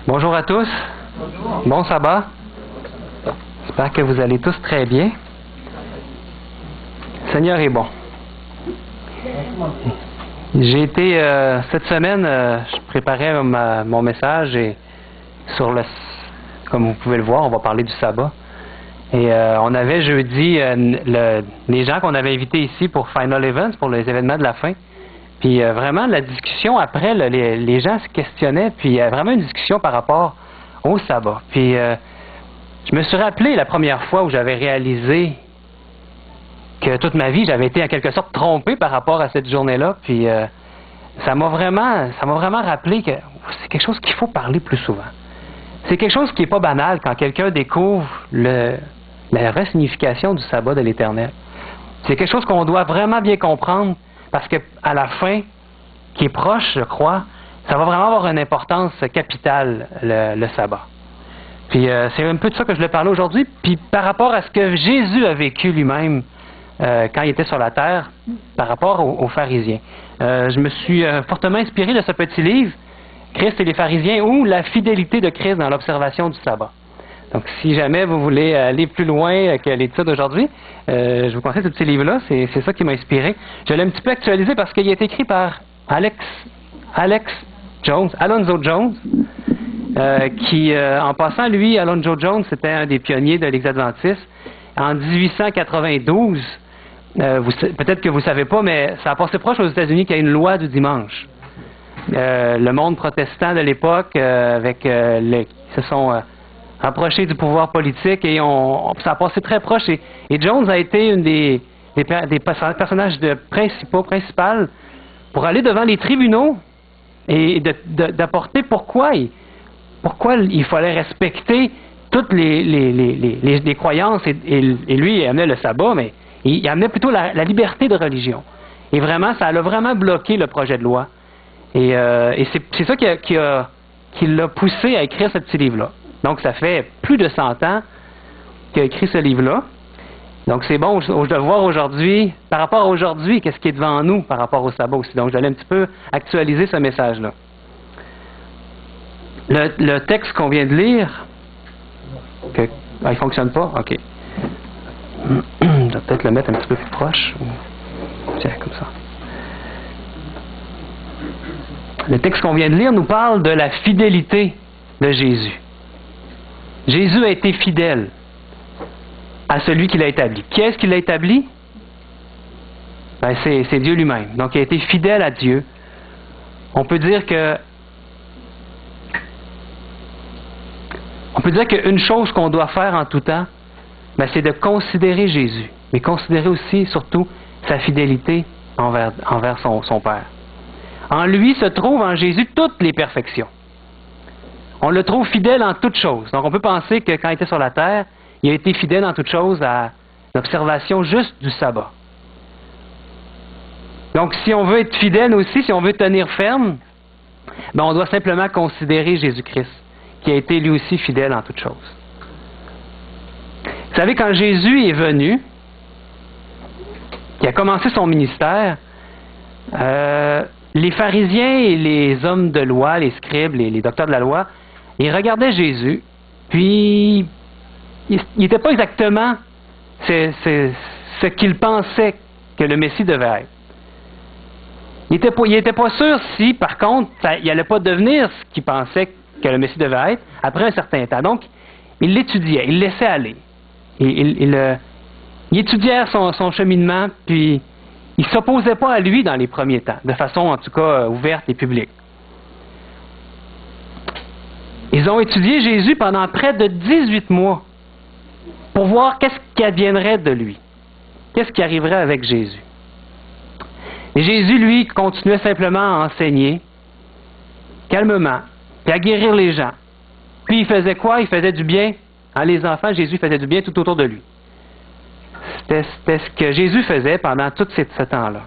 Bonjour à tous. Bonjour. Bon sabbat. J'espère que vous allez tous très bien. Le Seigneur est bon. J'ai été, cette semaine, je préparais mon message et comme vous pouvez le voir, on va parler du sabbat. Et on avait jeudi les gens qu'on avait invités ici pour Final Events, pour les événements de la fin. Puis vraiment, la discussion après, les gens se questionnaient, puis il y a vraiment une discussion par rapport au sabbat. Puis je me suis rappelé la première fois où j'avais réalisé que toute ma vie, j'avais été en quelque sorte trompé par rapport à cette journée-là. Puis ça m'a vraiment rappelé que c'est quelque chose qu'il faut parler plus souvent. C'est quelque chose qui n'est pas banal quand quelqu'un découvre la vraie signification du sabbat de l'Éternel. C'est quelque chose qu'on doit vraiment bien comprendre parce qu'à la fin, qui est proche, je crois, ça va vraiment avoir une importance capitale, le sabbat. Puis c'est un peu de ça que je voulais parler aujourd'hui. Puis par rapport à ce que Jésus a vécu lui-même quand il était sur la terre, par rapport aux pharisiens. Je me suis fortement inspiré de ce petit livre, Christ et les pharisiens, ou la fidélité de Christ dans l'observation du sabbat. Donc, si jamais vous voulez aller plus loin que l'étude d'aujourd'hui, je vous conseille ce petit livre-là. C'est ça qui m'a inspiré. Je l'ai un petit peu actualisé parce qu'il a été écrit par Alonzo Jones, qui, en passant, lui, Alonzo Jones, c'était un des pionniers de l'Ex-Adventiste. En 1892, peut-être que vous ne savez pas, mais ça a passé proche aux États-Unis qu'il y a une loi du dimanche. Le monde protestant de l'époque, se sont rapprochés du pouvoir politique et ça a passé très proche. Et Jones a été une des personnages principal pour aller devant les tribunaux et d'apporter pourquoi il fallait respecter toutes les croyances. Et lui, il amenait le sabbat, mais il amenait plutôt la liberté de religion. Et vraiment, ça l'a vraiment bloqué le projet de loi. Et c'est ça qui l'a poussé à écrire ce petit livre-là. Donc, ça fait plus de 100 ans qu'il a écrit ce livre-là. Donc, c'est bon de voir aujourd'hui, par rapport à aujourd'hui, qu'est-ce qui est devant nous par rapport au sabbat aussi. Donc, j'allais un petit peu actualiser ce message-là. Le texte qu'on vient de lire, il ne fonctionne pas? OK. Je vais peut-être le mettre un petit peu plus proche. Tiens, comme ça. Le texte qu'on vient de lire nous parle de la fidélité de Jésus. Jésus a été fidèle à celui qui l'a établi. Qui est-ce qui l'a établi? Ben, c'est Dieu lui-même. Donc, il a été fidèle à Dieu. On peut dire qu'une chose qu'on doit faire en tout temps, ben, c'est de considérer Jésus, mais considérer aussi, surtout, sa fidélité envers son Père. En lui se trouvent en Jésus toutes les perfections. On le trouve fidèle en toutes choses. Donc on peut penser que quand il était sur la terre, il a été fidèle en toutes choses à l'observation juste du sabbat. Donc si on veut être fidèle aussi, si on veut tenir ferme, ben on doit simplement considérer Jésus-Christ, qui a été lui aussi fidèle en toutes choses. Vous savez, quand Jésus est venu, qui a commencé son ministère, les pharisiens et les hommes de loi, les scribes, les docteurs de la loi, ils regardaient Jésus, puis il n'était pas exactement ce qu'ils pensaient que le Messie devait être. Il n'était pas sûr si, par contre, il n'allait pas devenir ce qu'il pensait que le Messie devait être après un certain temps. Donc, il l'étudiait, il le laissait aller. Il étudiait son cheminement, puis il ne s'opposait pas à lui dans les premiers temps, de façon en tout cas ouverte et publique. Ils ont étudié Jésus pendant près de 18 mois pour voir qu'est-ce qui adviendrait de lui. Qu'est-ce qui arriverait avec Jésus. Et Jésus, lui, continuait simplement à enseigner, calmement, puis à guérir les gens. Puis il faisait quoi? Il faisait du bien. Les enfants, Jésus faisait du bien tout autour de lui. C'était ce que Jésus faisait pendant tout ce temps-là.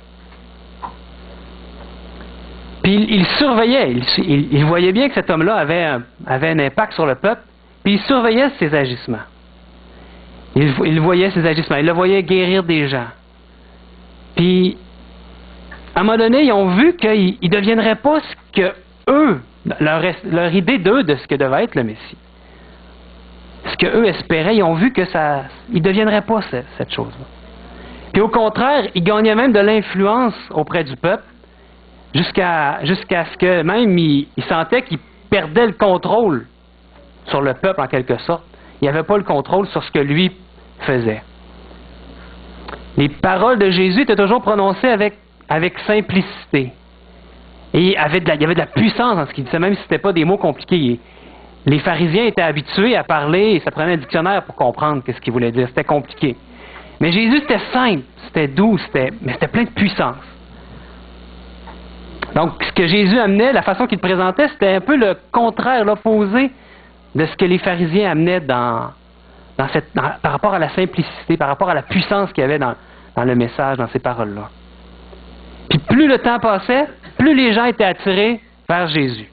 Puis il surveillait, il voyait bien que cet homme-là avait un impact sur le peuple, puis il surveillait ses agissements. Il voyait ses agissements, il le voyait guérir des gens. Puis, à un moment donné, ils ont vu qu'il ne deviendrait pas ce eux, leur idée d'eux de ce que devait être le Messie. Ce qu'eux espéraient, ils ont vu que ça, ils ne deviendraient pas cette chose-là. Puis au contraire, ils gagnaient même de l'influence auprès du peuple, jusqu'à ce que même ils sentaient qu'ils perdaient le contrôle sur le peuple en quelque sorte. Il n'avait pas le contrôle sur ce que lui faisait. Les paroles de Jésus étaient toujours prononcées avec simplicité. Et il y avait de la puissance dans ce qu'il disait, même si ce n'était pas des mots compliqués. Les pharisiens étaient habitués à parler, et ça prenait un dictionnaire pour comprendre ce qu'il voulait dire. C'était compliqué. Mais Jésus, c'était simple, c'était doux, mais c'était plein de puissance. Donc, ce que Jésus amenait, la façon qu'il présentait, c'était un peu le contraire, l'opposé de ce que les pharisiens amenaient par rapport à la simplicité, par rapport à la puissance qu'il y avait dans le message, dans ces paroles-là. Puis plus le temps passait, plus les gens étaient attirés vers Jésus.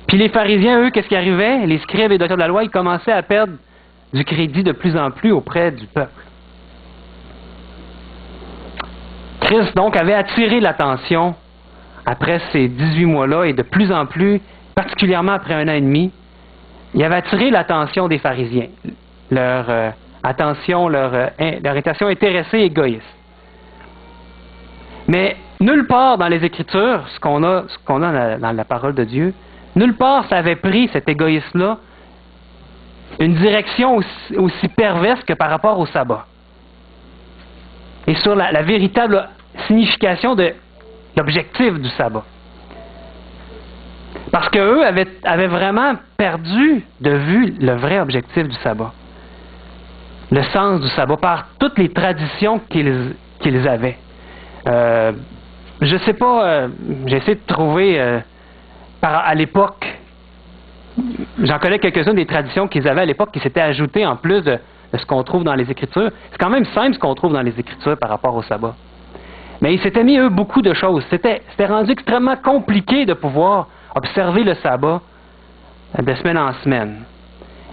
Puis les pharisiens, eux, qu'est-ce qui arrivait? Les scribes et les docteurs de la loi, ils commençaient à perdre du crédit de plus en plus auprès du peuple. Christ, donc, avait attiré l'attention après ces 18 mois-là et de plus en plus, particulièrement après 1 an et demi, il avait attiré l'attention des pharisiens, leur attention intéressée et égoïste. Mais nulle part dans les Écritures, ce qu'on a dans la parole de Dieu, nulle part ça avait pris cet égoïsme-là une direction aussi perverse que par rapport au sabbat. Et sur la véritable signification de l'objectif du sabbat. Parce qu'eux avaient vraiment perdu de vue le vrai objectif du sabbat. Le sens du sabbat par toutes les traditions qu'ils avaient. Je sais pas, j'ai essayé de trouver à l'époque, j'en connais quelques-unes des traditions qu'ils avaient à l'époque qui s'étaient ajoutées en plus de ce qu'on trouve dans les Écritures. C'est quand même simple ce qu'on trouve dans les Écritures par rapport au sabbat. Mais ils s'étaient mis, eux, beaucoup de choses. C'était rendu extrêmement compliqué de pouvoir observer le sabbat de semaine en semaine.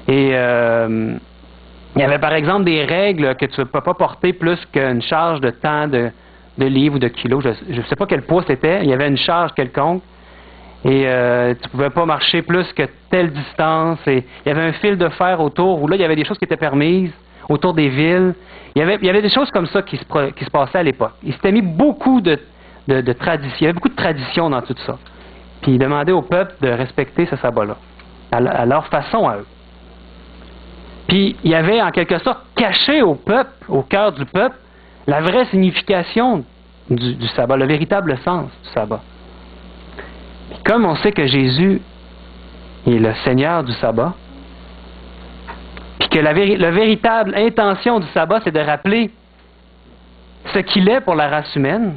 Et il y avait par exemple des règles que tu ne peux pas porter plus qu'une charge de temps de livres ou de kilos. Je ne sais pas quel poids c'était. Il y avait une charge quelconque. Et tu ne pouvais pas marcher plus que telle distance. Et il y avait un fil de fer autour où là, il y avait des choses qui étaient permises autour des villes. Il y avait des choses comme ça qui se passaient à l'époque. Il s'était mis beaucoup de traditions. Il y avait beaucoup de traditions dans tout ça. Puis il demandait au peuple de respecter ce sabbat-là, à leur façon à eux. Puis il y avait en quelque sorte caché au peuple, au cœur du peuple, la vraie signification du sabbat, le véritable sens du sabbat. Puis comme on sait que Jésus est le Seigneur du sabbat, puis que la véritable intention du sabbat, c'est de rappeler ce qu'il est pour la race humaine,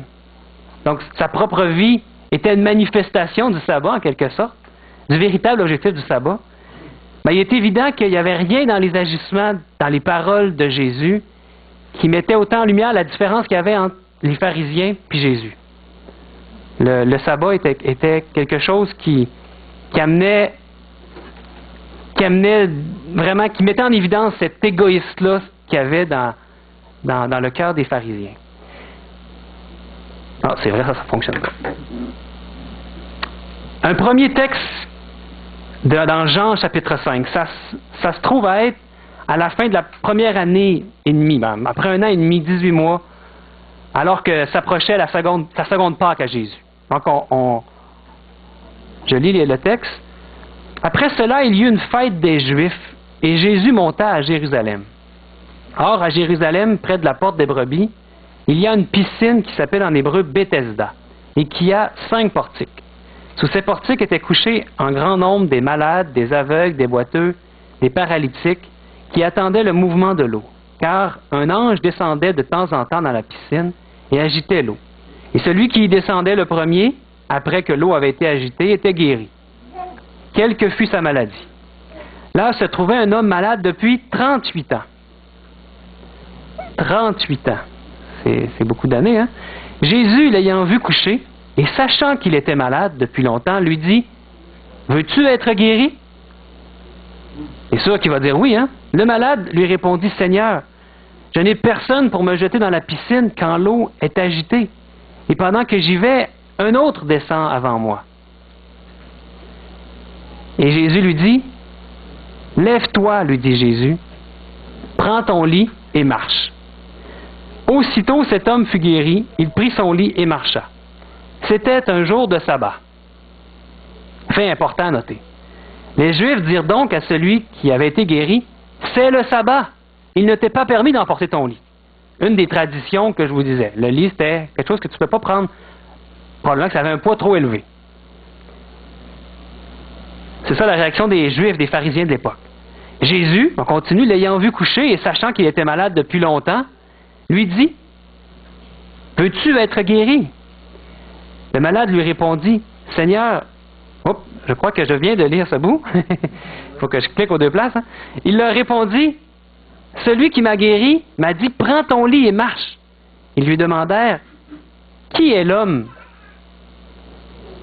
donc sa propre vie était une manifestation du sabbat en quelque sorte, du véritable objectif du sabbat, ben, il est évident qu'il n'y avait rien dans les agissements, dans les paroles de Jésus, qui mettait autant en lumière la différence qu'il y avait entre les pharisiens et Jésus. Le sabbat était quelque chose qui amenait vraiment, qui mettait en évidence cet égoïsme-là qu'il y avait dans le cœur des pharisiens. Ah, c'est vrai, ça fonctionne. Un premier texte dans Jean chapitre 5, ça se trouve à être à la fin de la première année et demie, même, après 1 an et demi, 18 mois, alors que s'approchait sa seconde Pâque à Jésus. Donc, je lis le texte. Après cela, il y eut une fête des Juifs, et Jésus monta à Jérusalem. Or, à Jérusalem, près de la porte des brebis, il y a une piscine qui s'appelle en hébreu Bethesda, et qui a 5 portiques. Sous ces portiques étaient couchés en grand nombre des malades, des aveugles, des boiteux, des paralytiques, qui attendaient le mouvement de l'eau, car un ange descendait de temps en temps dans la piscine et agitait l'eau. Et celui qui y descendait le premier, après que l'eau avait été agitée, était guéri, quelle que fût sa maladie. Là se trouvait un homme malade depuis 38 ans. 38 ans. C'est beaucoup d'années, hein? Jésus, l'ayant vu coucher, et sachant qu'il était malade depuis longtemps, lui dit, « Veux-tu être guéri? » C'est sûr qu'il va dire oui, hein? Le malade lui répondit, « Seigneur, je n'ai personne pour me jeter dans la piscine quand l'eau est agitée. Et pendant que j'y vais, un autre descend avant moi. Et Jésus lui dit, « Lève-toi, lui dit Jésus, prends ton lit et marche. » Aussitôt cet homme fut guéri, il prit son lit et marcha. C'était un jour de sabbat. Fait important à noter. Les Juifs dirent donc à celui qui avait été guéri, « C'est le sabbat, il ne t'est pas permis d'emporter ton lit. » Une des traditions que je vous disais. Le lit, c'était quelque chose que tu ne peux pas prendre, probablement que ça avait un poids trop élevé. C'est ça la réaction des Juifs, des pharisiens de l'époque. Jésus, on continue, l'ayant vu coucher et sachant qu'il était malade depuis longtemps, lui dit, « Peux-tu être guéri? » Le malade lui répondit, « Seigneur, je crois que je viens de lire ce bout. Il faut que je clique aux deux places. Hein. » Il leur répondit, « Celui qui m'a guéri m'a dit, prends ton lit et marche. » Ils lui demandèrent, « Qui est l'homme?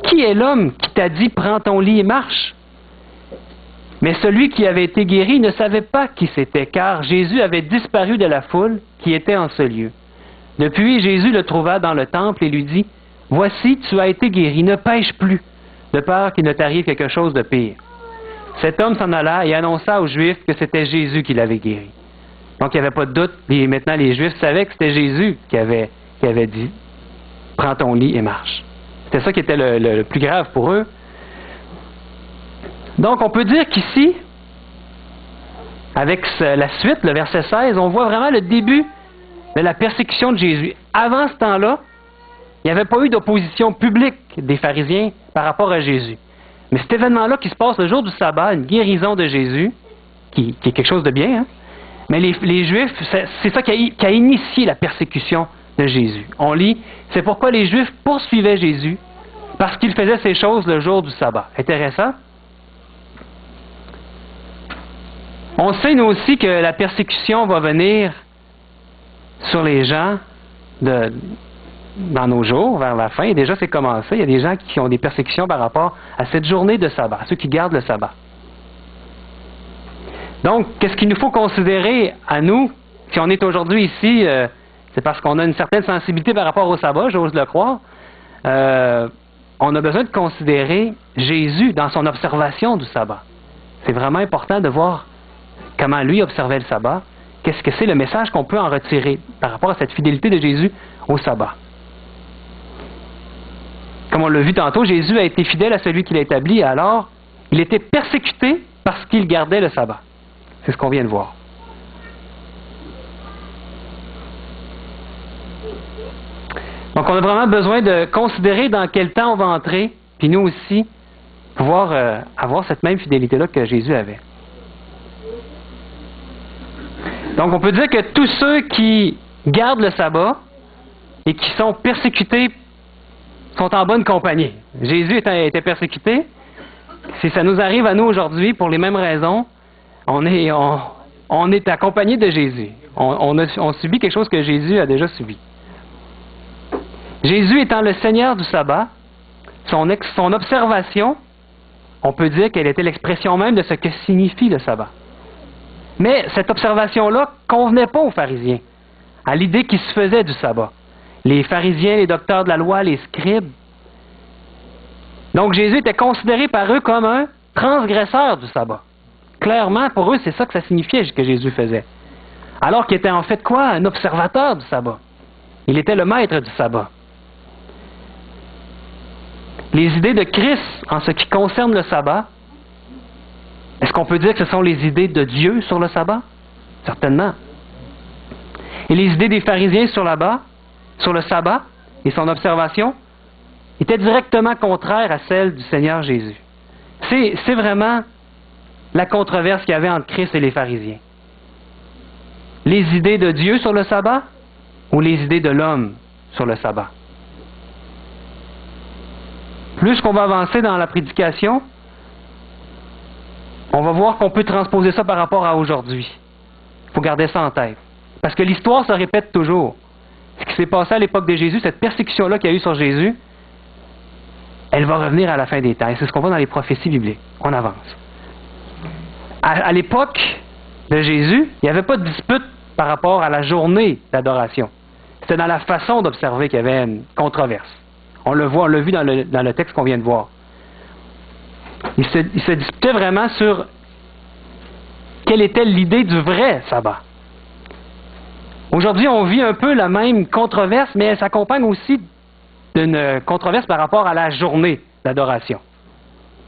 Qui est l'homme qui t'a dit, prends ton lit et marche? » Mais celui qui avait été guéri ne savait pas qui c'était, car Jésus avait disparu de la foule qui était en ce lieu. Depuis, Jésus le trouva dans le temple et lui dit, « Voici, tu as été guéri, ne pêche plus, de peur qu'il ne t'arrive quelque chose de pire. » Cet homme s'en alla et annonça aux Juifs que c'était Jésus qui l'avait guéri. Donc, il n'y avait pas de doute. Et maintenant, les Juifs savaient que c'était Jésus qui avait dit, « Prends ton lit et marche. » C'était ça qui était le plus grave pour eux. Donc, on peut dire qu'ici, avec la suite, le verset 16, on voit vraiment le début de la persécution de Jésus. Avant ce temps-là, il n'y avait pas eu d'opposition publique des pharisiens par rapport à Jésus. Mais cet événement-là qui se passe le jour du sabbat, une guérison de Jésus, qui est quelque chose de bien, hein? Mais les Juifs, c'est ça qui a initié la persécution de Jésus. On lit, c'est pourquoi les Juifs poursuivaient Jésus, parce qu'il faisait ces choses le jour du sabbat. Intéressant. On sait, nous aussi, que la persécution va venir sur les gens dans nos jours, vers la fin. Et déjà, c'est commencé. Il y a des gens qui ont des persécutions par rapport à cette journée de sabbat, à ceux qui gardent le sabbat. Donc, qu'est-ce qu'il nous faut considérer à nous, si on est aujourd'hui ici, c'est parce qu'on a une certaine sensibilité par rapport au sabbat, j'ose le croire. On a besoin de considérer Jésus dans son observation du sabbat. C'est vraiment important de voir comment lui observait le sabbat. Qu'est-ce que c'est le message qu'on peut en retirer par rapport à cette fidélité de Jésus au sabbat. Comme on l'a vu tantôt, Jésus a été fidèle à celui qu'il a établi, alors il était persécuté parce qu'il gardait le sabbat. C'est ce qu'on vient de voir. Donc, on a vraiment besoin de considérer dans quel temps on va entrer, puis nous aussi, pouvoir avoir cette même fidélité-là que Jésus avait. Donc, on peut dire que tous ceux qui gardent le sabbat et qui sont persécutés sont en bonne compagnie. Jésus était persécuté. Si ça nous arrive à nous aujourd'hui, pour les mêmes raisons, on est accompagné de Jésus. On subit quelque chose que Jésus a déjà subi. Jésus étant le Seigneur du sabbat, son observation, on peut dire qu'elle était l'expression même de ce que signifie le sabbat. Mais cette observation-là ne convenait pas aux pharisiens, à l'idée qui se faisait du sabbat. Les pharisiens, les docteurs de la loi, les scribes. Donc Jésus était considéré par eux comme un transgresseur du sabbat. Clairement, pour eux, c'est ça que ça signifiait que Jésus faisait. Alors qu'il était en fait quoi? Un observateur du sabbat. Il était le maître du sabbat. Les idées de Christ en ce qui concerne le sabbat, est-ce qu'on peut dire que ce sont les idées de Dieu sur le sabbat? Certainement. Et les idées des pharisiens sur le sabbat et son observation étaient directement contraires à celles du Seigneur Jésus. C'est vraiment la controverse qu'il y avait entre Christ et les pharisiens. Les idées de Dieu sur le sabbat ou les idées de l'homme sur le sabbat? Plus qu'on va avancer dans la prédication, on va voir qu'on peut transposer ça par rapport à aujourd'hui. Il faut garder ça en tête. Parce que l'histoire se répète toujours. Ce qui s'est passé à l'époque de Jésus, cette persécution-là qu'il y a eu sur Jésus, elle va revenir à la fin des temps. Et c'est ce qu'on voit dans les prophéties bibliques. On avance. À l'époque de Jésus, il n'y avait pas de dispute par rapport à la journée d'adoration. C'était dans la façon d'observer qu'il y avait une controverse. On le voit, on l'a vu dans le texte qu'on vient de voir. Ils se disputaient vraiment sur quelle était l'idée du vrai sabbat. Aujourd'hui, on vit un peu la même controverse, mais elle s'accompagne aussi d'une controverse par rapport à la journée d'adoration.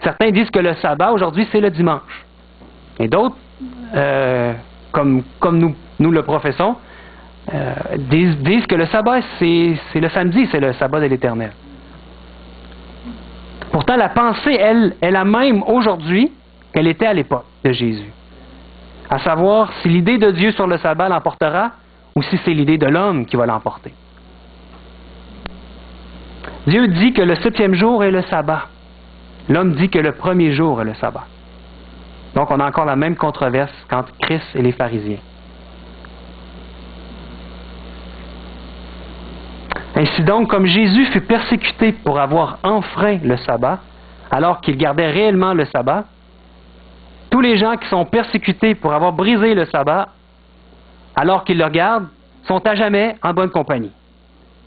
Certains disent que le sabbat, aujourd'hui, c'est le dimanche. Et d'autres, comme nous le professons, disent que le sabbat, c'est le samedi, c'est le sabbat de l'Éternel. Pourtant, la pensée, elle, est la même aujourd'hui qu'elle était à l'époque de Jésus. À savoir si l'idée de Dieu sur le sabbat l'emportera ou si c'est l'idée de l'homme qui va l'emporter. Dieu dit que le 7e jour est le sabbat. L'homme dit que le 1er jour est le sabbat. Donc, on a encore la même controverse qu'entre Christ et les pharisiens. Ainsi donc, comme Jésus fut persécuté pour avoir enfreint le sabbat, alors qu'il gardait réellement le sabbat, tous les gens qui sont persécutés pour avoir brisé le sabbat, alors qu'ils le gardent, sont à jamais en bonne compagnie.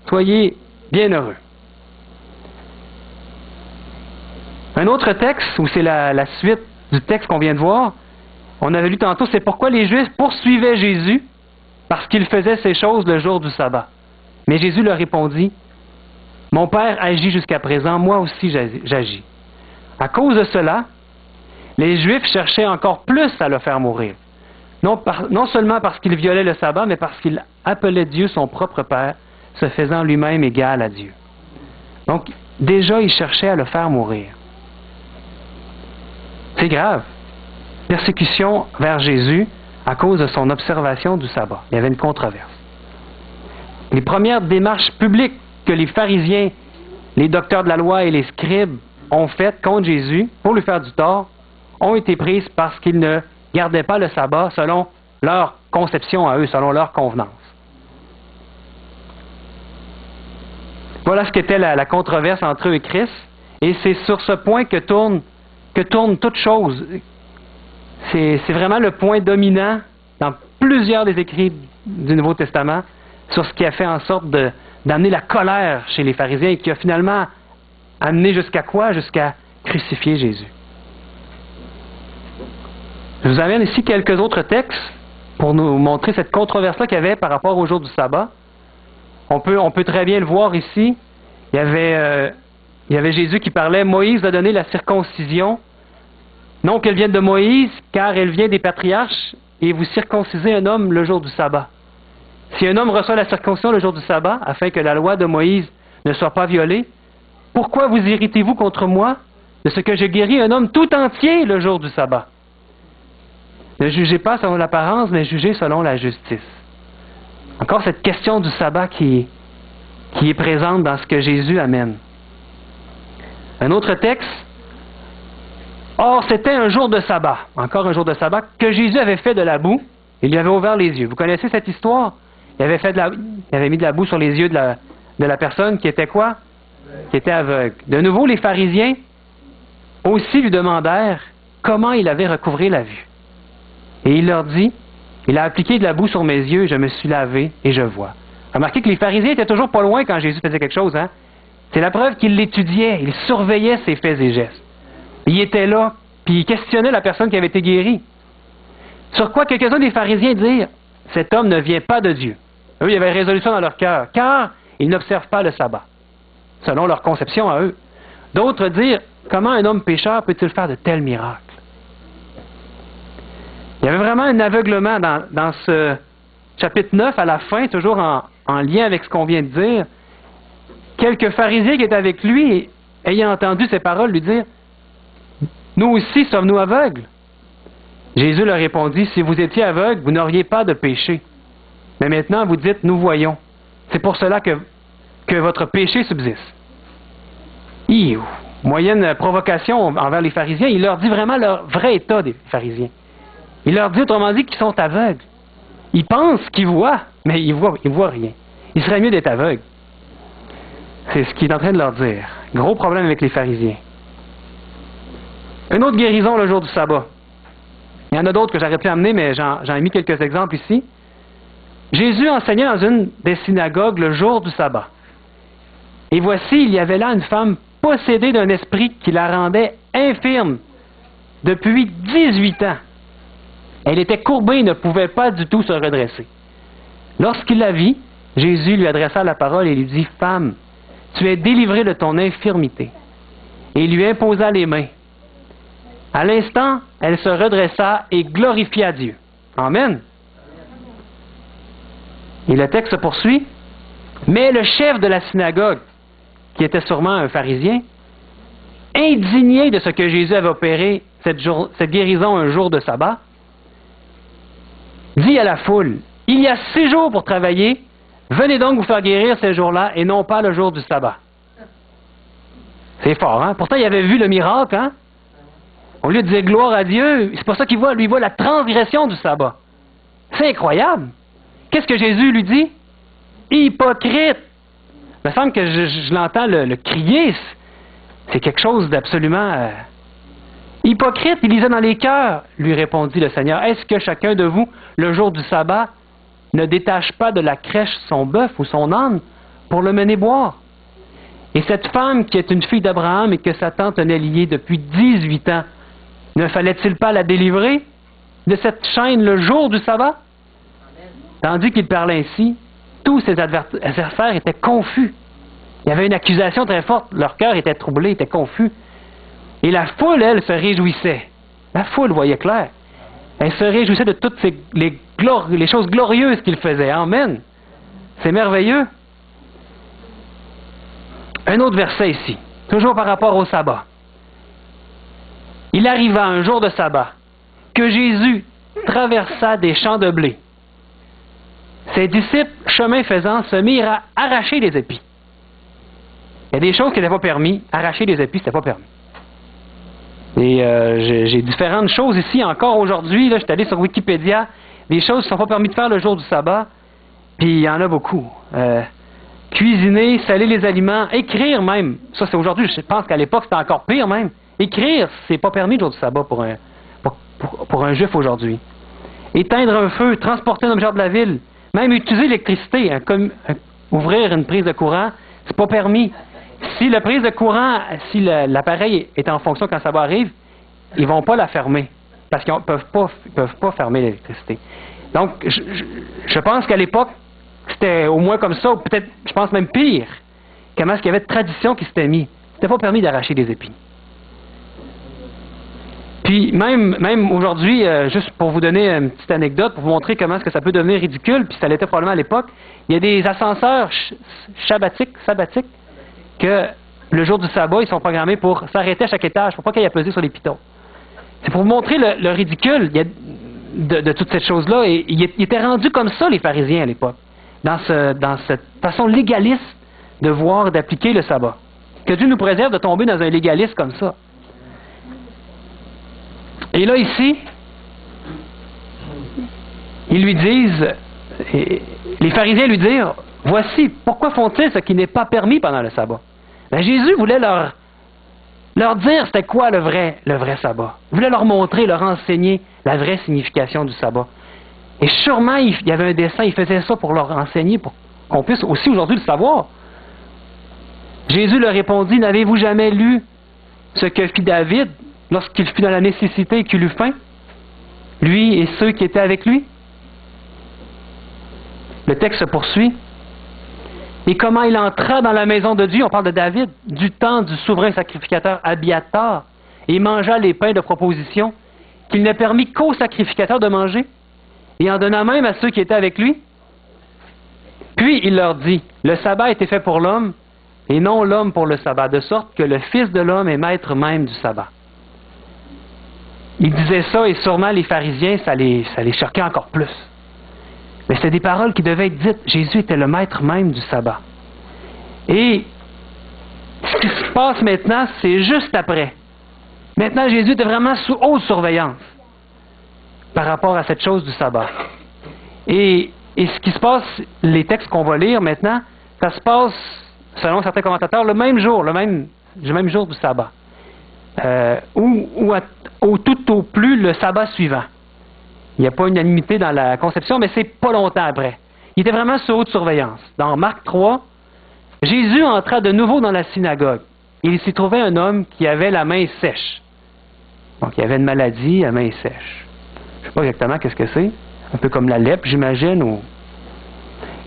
Soyez bien heureux. Un autre texte, où c'est la suite du texte qu'on vient de voir, on avait lu tantôt, c'est pourquoi les Juifs poursuivaient Jésus, parce qu'il faisait ces choses le jour du sabbat. Mais Jésus leur répondit, « Mon Père agit jusqu'à présent, moi aussi j'agis. » À cause de cela, les Juifs cherchaient encore plus à le faire mourir. Non seulement parce qu'il violait le sabbat, mais parce qu'il appelait Dieu son propre Père, se faisant lui-même égal à Dieu. Donc, déjà, ils cherchaient à le faire mourir. C'est grave. Persécution vers Jésus à cause de son observation du sabbat. Il y avait une controverse. Les premières démarches publiques que les pharisiens, les docteurs de la loi et les scribes ont faites contre Jésus pour lui faire du tort ont été prises parce qu'ils ne gardaient pas le sabbat selon leur conception à eux, selon leur convenance. Voilà ce qu'était la controverse entre eux et Christ, et c'est sur ce point que tourne toute chose. C'est vraiment le point dominant dans plusieurs des écrits du Nouveau Testament sur ce qui a fait en sorte d'amener la colère chez les pharisiens et qui a finalement amené jusqu'à quoi? Jusqu'à crucifier Jésus. Je vous amène ici quelques autres textes pour nous montrer cette controverse-là qu'il y avait par rapport au jour du sabbat. On peut très bien le voir ici. Il y avait Jésus qui parlait, Moïse a donné la circoncision, non qu'elle vienne de Moïse, car elle vient des patriarches, et vous circoncisez un homme le jour du sabbat. Si un homme reçoit la circoncision le jour du sabbat, afin que la loi de Moïse ne soit pas violée, pourquoi vous irritez-vous contre moi de ce que je guéris un homme tout entier le jour du sabbat? Ne jugez pas selon l'apparence, mais jugez selon la justice. Encore cette question du sabbat qui est présente dans ce que Jésus amène. Un autre texte. Or, c'était un jour de sabbat, encore un jour de sabbat, que Jésus avait fait de la boue, il lui avait ouvert les yeux. Vous connaissez cette histoire? Il avait mis de la boue sur les yeux de la personne qui était quoi? Qui était aveugle. De nouveau, les pharisiens aussi lui demandèrent comment il avait recouvré la vue. Et il leur dit, il a appliqué de la boue sur mes yeux, je me suis lavé et je vois. Remarquez que les pharisiens étaient toujours pas loin quand Jésus faisait quelque chose, hein? C'est la preuve qu'il l'étudiait, il surveillait ses faits et gestes. Il était là, puis il questionnait la personne qui avait été guérie. Sur quoi quelques-uns des pharisiens dirent, cet homme ne vient pas de Dieu. Eux, il y avait résolution dans leur cœur, car ils n'observent pas le sabbat, selon leur conception à eux. D'autres dirent, comment un homme pécheur peut-il faire de tels miracles? Il y avait vraiment un aveuglement dans ce chapitre 9 à la fin, toujours en lien avec ce qu'on vient de dire. Quelques pharisiens qui étaient avec lui, ayant entendu ces paroles, lui dire, nous aussi sommes-nous aveugles? Jésus leur répondit, si vous étiez aveugles, vous n'auriez pas de péché. Mais maintenant, vous dites, nous voyons. C'est pour cela que votre péché subsiste. Moyenne provocation envers les pharisiens, il leur dit vraiment leur vrai état des pharisiens. Il leur dit, autrement dit, qu'ils sont aveugles. Ils pensent qu'ils voient, mais ils voient rien. Il serait mieux d'être aveugle. C'est ce qu'il est en train de leur dire. Gros problème avec les pharisiens. Une autre guérison le jour du sabbat. Il y en a d'autres que j'aurais pu amener, mais j'en ai mis quelques exemples ici. Jésus enseignait dans une des synagogues le jour du sabbat. Et voici, il y avait là une femme possédée d'un esprit qui la rendait infirme depuis 18 ans. Elle était courbée et ne pouvait pas du tout se redresser. Lorsqu'il la vit, Jésus lui adressa la parole et lui dit, « Femme, tu es délivrée de ton infirmité. » Et il lui imposa les mains. À l'instant, elle se redressa et glorifia Dieu. Amen. Et le texte se poursuit. Mais le chef de la synagogue, qui était sûrement un pharisien, indigné de ce que Jésus avait opéré cette guérison un jour de sabbat, dit à la foule, « Il y a 6 jours pour travailler, venez donc vous faire guérir ces jours-là et non pas le jour du sabbat. » C'est fort, hein? Pourtant, il avait vu le miracle, hein? Au lieu de dire gloire à Dieu, c'est pour ça qu'il voit, lui, il voit la transgression du sabbat. C'est incroyable. Qu'est-ce que Jésus lui dit? Hypocrite! Il me semble que je l'entends le crier. C'est quelque chose d'absolument... Hypocrite, il lisait dans les cœurs, lui répondit le Seigneur. Est-ce que chacun de vous, le jour du sabbat, ne détache pas de la crèche son bœuf ou son âne pour le mener boire? Et cette femme qui est une fille d'Abraham et que Satan tenait liée depuis 18 ans, ne fallait-il pas la délivrer de cette chaîne le jour du sabbat? Tandis qu'il parlait ainsi, tous ses adversaires étaient confus. Il y avait une accusation très forte. Leur cœur était troublé, était confus. Et la foule, elle, se réjouissait. La foule voyait clair. Elle se réjouissait de toutes les choses glorieuses qu'il faisait. Amen. C'est merveilleux. Un autre verset ici, toujours par rapport au sabbat. Il arriva un jour de sabbat que Jésus traversa des champs de blé. Ses disciples, chemin faisant, se mirent à arracher les épis. Il y a des choses qui n'étaient pas permis. Arracher les épis, c'était pas permis. Et j'ai différentes choses ici encore aujourd'hui. Là, je suis allé sur Wikipédia. Des choses qui ne sont pas permis de faire le jour du sabbat. Puis il y en a beaucoup. Cuisiner, saler les aliments, écrire même. Ça, c'est aujourd'hui. Je pense qu'à l'époque, c'était encore pire même. Écrire, c'est pas permis le jour du sabbat pour un juif aujourd'hui. Éteindre un feu, transporter un objet de la ville, même utiliser l'électricité, ouvrir une prise de courant, c'est pas permis. Si la prise de courant, si l'appareil est en fonction quand ça arrive, ils vont pas la fermer parce qu'ils peuvent pas fermer l'électricité. Donc, je pense qu'à l'époque, c'était au moins comme ça, ou peut-être, je pense même pire, comment est-ce qu'il y avait de tradition qui s'était mis. C'était pas permis d'arracher des épis. Puis même aujourd'hui, juste pour vous donner une petite anecdote, pour vous montrer comment est-ce que ça peut devenir ridicule, puis ça l'était probablement à l'époque, il y a des ascenseurs sabbatiques, que le jour du sabbat, ils sont programmés pour s'arrêter à chaque étage, pour pas qu'il y ait à peser sur les pitons. C'est pour vous montrer le ridicule de toute cette chose-là, et il était rendu comme ça, les pharisiens à l'époque, dans cette façon légaliste de voir et d'appliquer le sabbat. Que Dieu nous préserve de tomber dans un légalisme comme ça. Et là, ici, ils lui disent, les pharisiens lui dirent, « Voici, pourquoi font-ils ce qui n'est pas permis pendant le sabbat? » Ben, Jésus voulait leur dire c'était quoi le vrai sabbat. Il voulait leur montrer, leur enseigner la vraie signification du sabbat. Et sûrement, il y avait un dessein, il faisait ça pour leur enseigner, pour qu'on puisse aussi aujourd'hui le savoir. Jésus leur répondit, « N'avez-vous jamais lu ce que fit David lorsqu'il fut dans la nécessité et qu'il eut faim, lui et ceux qui étaient avec lui? » Le texte se poursuit. Et comment il entra dans la maison de Dieu, on parle de David, du temps du souverain sacrificateur Abiathar, et mangea les pains de proposition, qu'il n'a permis qu'aux sacrificateurs de manger, et en donna même à ceux qui étaient avec lui. Puis il leur dit, le sabbat a été fait pour l'homme, et non l'homme pour le sabbat, de sorte que le Fils de l'homme est maître même du sabbat. Il disait ça, et sûrement les pharisiens, ça les choquait encore plus. Mais c'était des paroles qui devaient être dites. Jésus était le maître même du sabbat. Et ce qui se passe maintenant, c'est juste après. Maintenant, Jésus était vraiment sous haute surveillance par rapport à cette chose du sabbat. Et ce qui se passe, les textes qu'on va lire maintenant, ça se passe, selon certains commentateurs, le même jour du sabbat. Ou tout au plus le sabbat suivant. Il n'y a pas unanimité dans la conception, mais c'est pas longtemps après. Il était vraiment sous haute surveillance. Dans Marc 3, Jésus entra de nouveau dans la synagogue. il s'y trouvait un homme qui avait la main sèche. Donc, il avait une maladie, la main sèche. Je ne sais pas exactement qu'est-ce que c'est. Un peu comme la lèpre, j'imagine. Ou...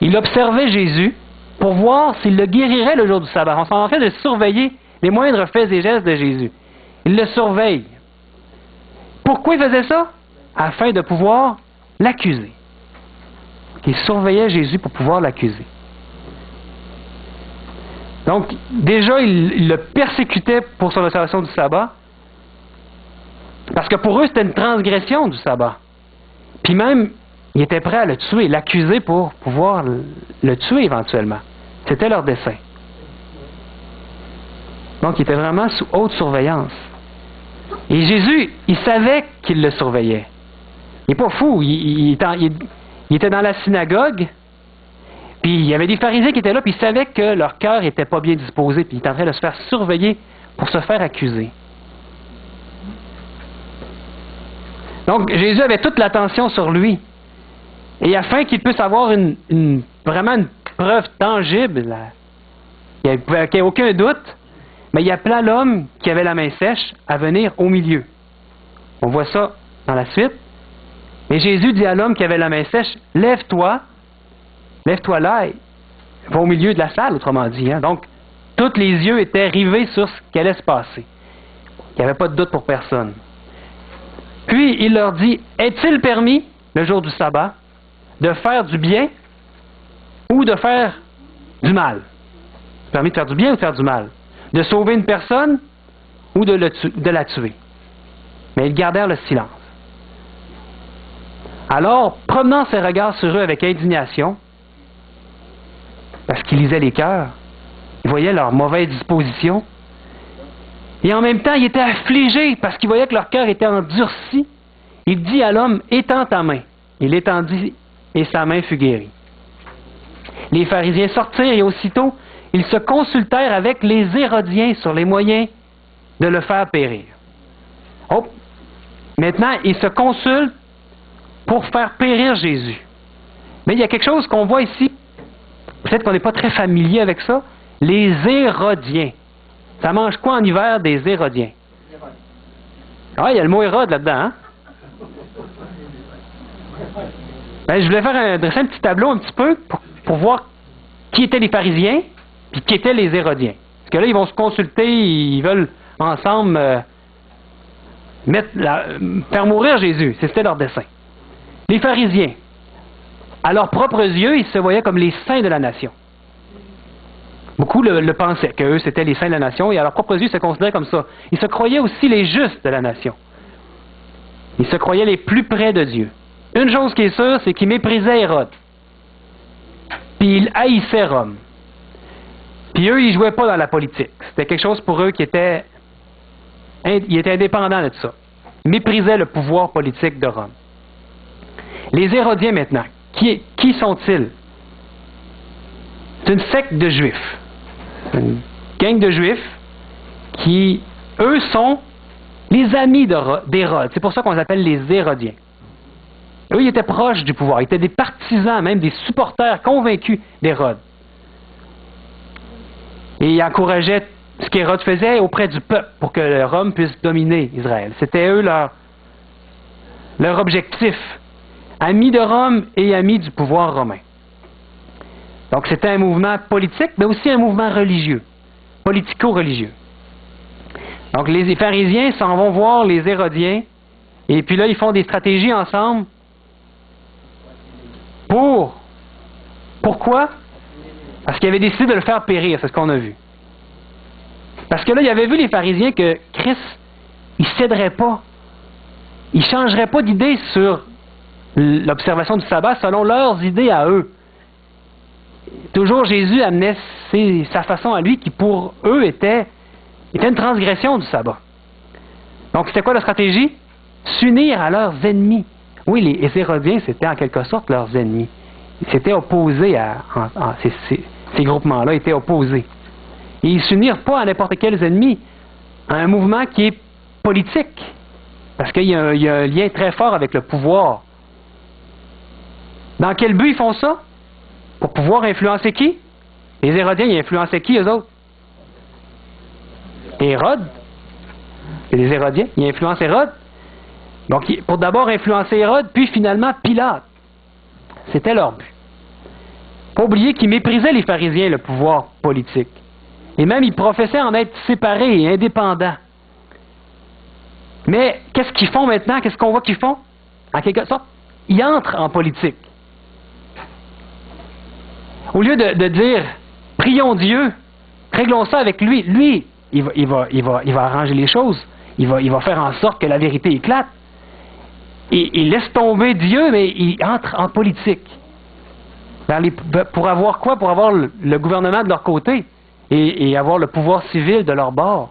Il observait Jésus pour voir s'il le guérirait le jour du sabbat. On s'en fait de surveiller les moindres faits et gestes de Jésus. Il le surveille. Pourquoi il faisait ça? Afin de pouvoir l'accuser. Il surveillait Jésus pour pouvoir l'accuser. Donc, déjà, il le persécutait pour son observation du sabbat, parce que pour eux, c'était une transgression du sabbat. Puis même, il était prêt à le tuer, l'accuser pour pouvoir le tuer éventuellement. C'était leur dessein. Donc, il était vraiment sous haute surveillance. Et Jésus, il savait qu'il le surveillait. Il n'est pas fou. Il était dans la synagogue, puis il y avait des pharisiens qui étaient là, puis il savait que leur cœur n'était pas bien disposé, puis il était en train de se faire surveiller pour se faire accuser. Donc, Jésus avait toute l'attention sur lui. Et afin qu'il puisse avoir vraiment une preuve tangible, qu'il n'y ait aucun doute, mais il appela l'homme qui avait la main sèche à venir au milieu. On voit ça dans la suite. Mais Jésus dit à l'homme qui avait la main sèche, lève-toi là, et va au milieu de la salle, autrement dit. Hein? Donc, tous les yeux étaient rivés sur ce qui allait se passer. Il n'y avait pas de doute pour personne. Puis, il leur dit, est-il permis, le jour du sabbat, de faire du bien ou de faire du mal? Permis de faire du bien ou de faire du mal? De sauver une personne ou de la tuer? Mais ils gardèrent le silence. Alors, promenant ses regards sur eux avec indignation, parce qu'il lisait les cœurs, il voyait leur mauvaise disposition, et en même temps, il était affligé parce qu'il voyait que leur cœur était endurci. Il dit à l'homme, étends ta main. Il l'étendit et sa main fut guérie. Les pharisiens sortirent et aussitôt, ils se consultèrent avec les Hérodiens sur les moyens de le faire périr. Oh! Maintenant, ils se consultent pour faire périr Jésus. Mais il y a quelque chose qu'on voit ici, peut-être qu'on n'est pas très familier avec ça, les Hérodiens. Ça mange quoi en hiver, des Hérodiens? Ah, il y a le mot Hérode là-dedans, hein? Ben, je voulais dresser un petit tableau un petit peu pour voir qui étaient les pharisiens puis qui étaient les Hérodiens. Parce que là, ils vont se consulter, ils veulent ensemble faire mourir Jésus. C'était leur dessein. Les pharisiens, à leurs propres yeux, ils se voyaient comme les saints de la nation. Beaucoup le pensaient, qu'eux, c'était les saints de la nation, et à leurs propres yeux, ils se considéraient comme ça. Ils se croyaient aussi les justes de la nation. Ils se croyaient les plus près de Dieu. Une chose qui est sûre, c'est qu'ils méprisaient Hérode. Puis ils haïssaient Rome. Puis eux, ils ne jouaient pas dans la politique. C'était quelque chose pour eux qui était... Ils étaient indépendants de ça. Ils méprisaient le pouvoir politique de Rome. Les Hérodiens, maintenant, qui sont-ils? C'est une secte de Juifs. Une gang de Juifs qui, eux, sont les amis d'Hérode. C'est pour ça qu'on les appelle les Hérodiens. Eux, ils étaient proches du pouvoir. Ils étaient des partisans, même des supporters convaincus d'Hérode. Et ils encourageaient ce qu'Hérode faisait auprès du peuple pour que Rome puisse dominer Israël. C'était eux leur objectif. Amis de Rome et amis du pouvoir romain. Donc c'était un mouvement politique, mais aussi un mouvement religieux, politico-religieux. Donc les pharisiens s'en vont voir les Hérodiens, et puis là ils font des stratégies ensemble. Pourquoi? Parce qu'ils avaient décidé de le faire périr, c'est ce qu'on a vu. Parce que là, ils avaient vu les pharisiens que Christ, il ne céderait pas. Il ne changerait pas d'idée sur l'observation du sabbat selon leurs idées à eux. Toujours Jésus amenait sa façon à lui qui pour eux était une transgression du sabbat. Donc c'était quoi la stratégie? S'unir à leurs ennemis. Oui, les Hérodiens, c'était en quelque sorte leurs ennemis. Ils s'étaient opposés ces groupements-là étaient opposés. Et ils s'unirent pas à n'importe quels ennemis, à un mouvement qui est politique. Parce qu'il y a un lien très fort avec le pouvoir. Dans quel but ils font ça? Pour pouvoir influencer qui? Les Hérodiens, ils influençaient qui, eux autres? Hérode. Il y a des Hérodiens, il influence Hérode. Donc, pour d'abord influencer Hérode, puis finalement Pilate. C'était leur but. Pas oublier qu'ils méprisaient les pharisiens, le pouvoir politique. Et même, ils professaient en être séparés et indépendants. Mais qu'est-ce qu'ils font maintenant? Qu'est-ce qu'on voit qu'ils font? En quelque sorte, ils entrent en politique. Au lieu de dire, prions Dieu, réglons ça avec lui, lui, il va arranger les choses. Il va faire en sorte que la vérité éclate. Et il laisse tomber Dieu, mais il entre en politique. Pour avoir quoi? Pour avoir le gouvernement de leur côté et avoir le pouvoir civil de leur bord.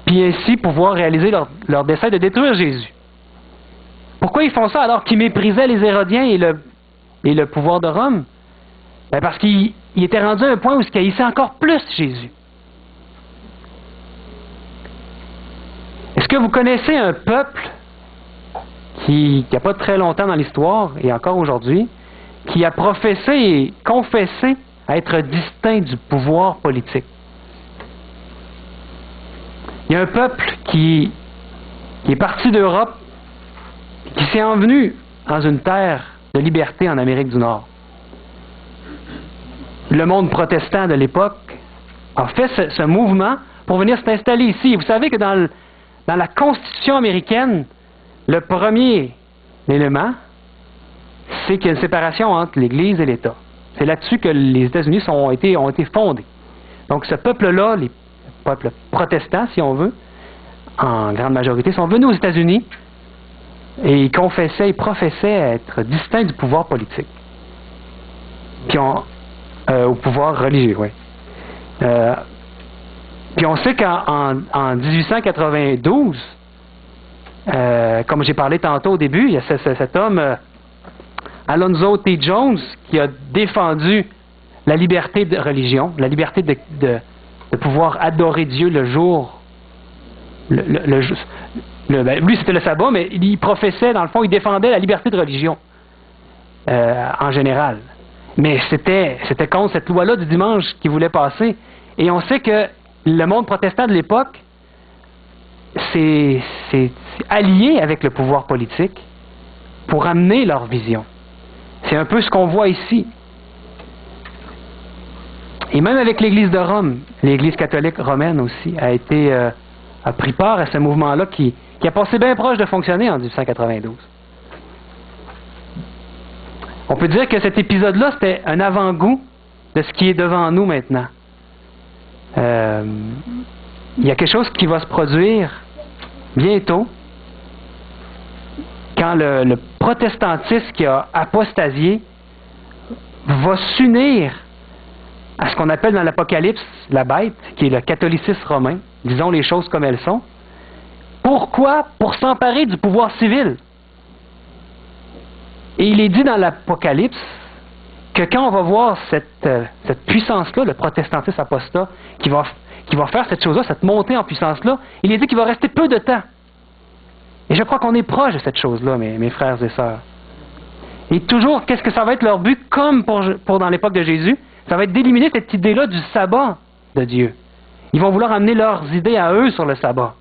Puis ainsi pouvoir réaliser leur dessein de détruire Jésus. Pourquoi ils font ça alors qu'ils méprisaient les Hérodiens et le pouvoir de Rome? Ben parce qu'ils étaient rendus à un point où ils haïssaient encore plus Jésus. Est-ce que vous connaissez un peuple qui n'a pas très longtemps dans l'histoire, et encore aujourd'hui, qui a professé et confessé être distinct du pouvoir politique? Il y a un peuple qui est parti d'Europe, qui s'est envenu dans une terre de liberté en Amérique du Nord. Le monde protestant de l'époque a fait ce mouvement pour venir s'installer ici. Vous savez que dans la Constitution américaine, le premier élément, c'est qu'il y a une séparation entre l'Église et l'État. C'est là-dessus que les États-Unis ont été fondés. Donc ce peuple-là, les peuples protestants, si on veut, en grande majorité, sont venus aux États-Unis et ils confessaient, ils professaient être distincts du pouvoir politique. Puis au pouvoir religieux, oui. Puis on sait qu'en 1892, comme j'ai parlé tantôt au début, il y a cet homme, Alonzo T. Jones, qui a défendu la liberté de religion, la liberté de pouvoir adorer Dieu le jour. Lui, c'était le sabbat, mais il professait, dans le fond, il défendait la liberté de religion en général. Mais c'était contre cette loi-là du dimanche qu'il voulait passer. Et on sait que le monde protestant de l'époque s'est allié avec le pouvoir politique pour amener leur vision. C'est un peu ce qu'on voit ici. Et même avec l'Église de Rome, l'Église catholique romaine aussi a pris part à ce mouvement-là qui a passé bien proche de fonctionner en 1892. On peut dire que cet épisode-là, c'était un avant-goût de ce qui est devant nous maintenant. Il y a quelque chose qui va se produire bientôt quand le protestantisme qui a apostasié va s'unir à ce qu'on appelle dans l'Apocalypse la bête, qui est le catholicisme romain, disons les choses comme elles sont. Pourquoi? Pour s'emparer du pouvoir civil. Et il est dit dans l'Apocalypse que quand on va voir cette puissance-là, le protestantisme apostat, qui va faire cette chose-là, cette montée en puissance-là, il est dit qu'il va rester peu de temps. Et je crois qu'on est proche de cette chose-là, mes frères et sœurs. Et toujours, qu'est-ce que ça va être leur but, comme pour dans l'époque de Jésus? Ça va être d'éliminer cette idée-là du sabbat de Dieu. Ils vont vouloir amener leurs idées à eux sur le sabbat,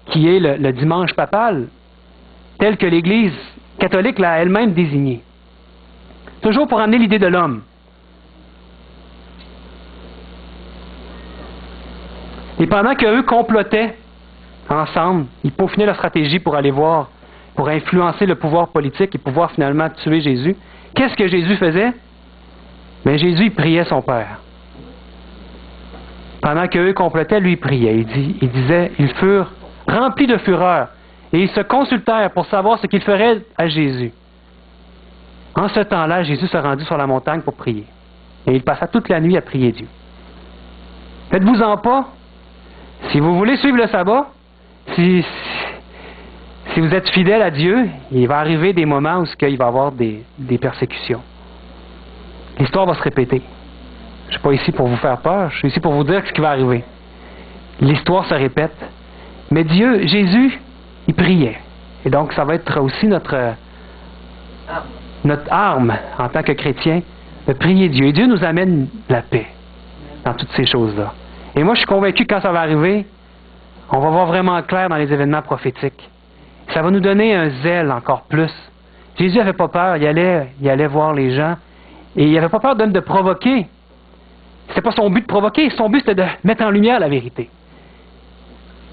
qui est le dimanche papal, tel que l'Église catholique l'a elle-même désigné. Toujours pour amener l'idée de l'homme. Et pendant qu'eux complotaient ensemble, ils peaufinaient leur stratégie pour aller voir, pour influencer le pouvoir politique et pouvoir finalement tuer Jésus, qu'est-ce que Jésus faisait? Bien, Jésus, il priait son Père. Pendant qu'eux complotaient, lui, il priait. Il disait, ils furent remplis de fureur et ils se consultèrent pour savoir ce qu'ils feraient à Jésus. En ce temps-là, Jésus se rendit sur la montagne pour prier. Et il passa toute la nuit à prier Dieu. Faites-vous-en pas. Si vous voulez suivre le sabbat, si vous êtes fidèle à Dieu, il va arriver des moments où il va y avoir des persécutions. L'histoire va se répéter. Je ne suis pas ici pour vous faire peur, je suis ici pour vous dire ce qui va arriver. L'histoire se répète. Mais Dieu, Jésus, il priait. Et donc, ça va être aussi notre arme en tant que chrétien de prier Dieu. Et Dieu nous amène la paix dans toutes ces choses-là. Et moi, je suis convaincu que quand ça va arriver, on va voir vraiment clair dans les événements prophétiques. Ça va nous donner un zèle encore plus. Jésus n'avait pas peur, il allait voir les gens, et il n'avait pas peur de provoquer. C'était pas son but de provoquer, son but c'était de mettre en lumière la vérité.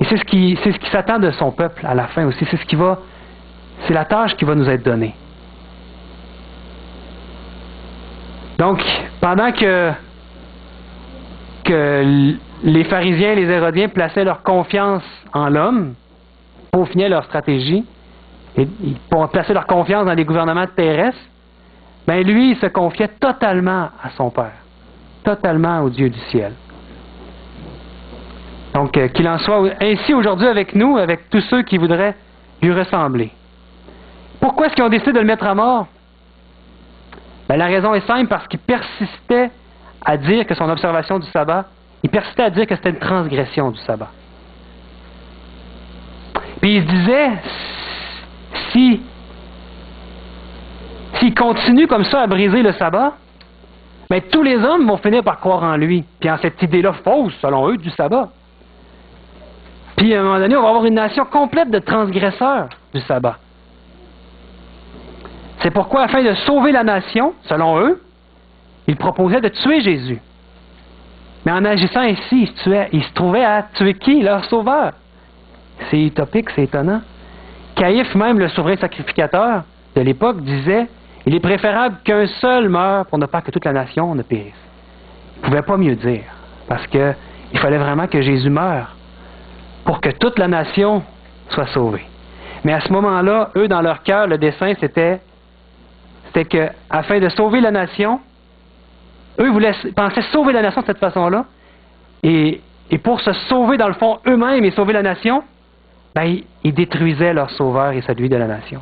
Et c'est ce qui s'attend de son peuple à la fin aussi. C'est la tâche qui va nous être donnée. Donc, pendant que les pharisiens et les hérodiens plaçaient leur confiance en l'homme, peaufinaient leur stratégie, et pour placer leur confiance dans les gouvernements terrestres, ben lui, il se confiait totalement à son Père, totalement au Dieu du ciel. Donc, qu'il en soit ainsi aujourd'hui avec nous, avec tous ceux qui voudraient lui ressembler. Pourquoi est-ce qu'ils ont décidé de le mettre à mort? Ben, la raison est simple, parce qu'il persistait à dire que son observation du sabbat, il persistait à dire que c'était une transgression du sabbat. Puis il se disait, s'il continue comme ça à briser le sabbat, ben, tous les hommes vont finir par croire en lui, puis en cette idée-là fausse, selon eux, du sabbat. Puis à un moment donné, on va avoir une nation complète de transgresseurs du sabbat. C'est pourquoi, afin de sauver la nation, selon eux, ils proposaient de tuer Jésus. Mais en agissant ainsi, ils se trouvaient à tuer qui? Leur sauveur. C'est utopique, c'est étonnant. Caïphe, même le souverain sacrificateur de l'époque, disait « Il est préférable qu'un seul meure pour ne pas que toute la nation ne périsse. » Il ne pouvait pas mieux dire, parce qu'il fallait vraiment que Jésus meure pour que toute la nation soit sauvée. Mais à ce moment-là, eux, dans leur cœur, le dessein, c'était que, afin de sauver la nation, eux pensaient sauver la nation de cette façon-là, et pour se sauver, dans le fond, eux-mêmes et sauver la nation, ben, ils détruisaient leur sauveur et celui de la nation.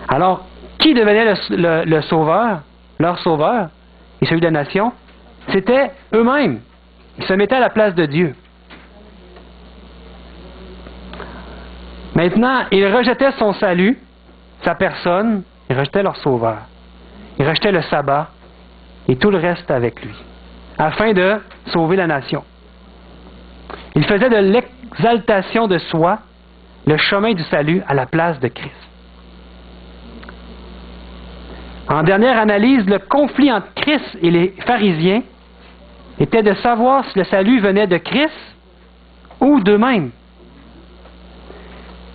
Alors, qui devenait le sauveur, leur sauveur, et celui de la nation? C'était eux-mêmes. Ils se mettaient à la place de Dieu. Maintenant, ils rejetaient son salut, sa personne, ils rejetaient leur sauveur. Ils rejetaient le sabbat et tout le reste avec lui, afin de sauver la nation. Ils faisaient de l'exaltation de soi le chemin du salut à la place de Christ. En dernière analyse, le conflit entre Christ et les pharisiens était de savoir si le salut venait de Christ ou d'eux-mêmes.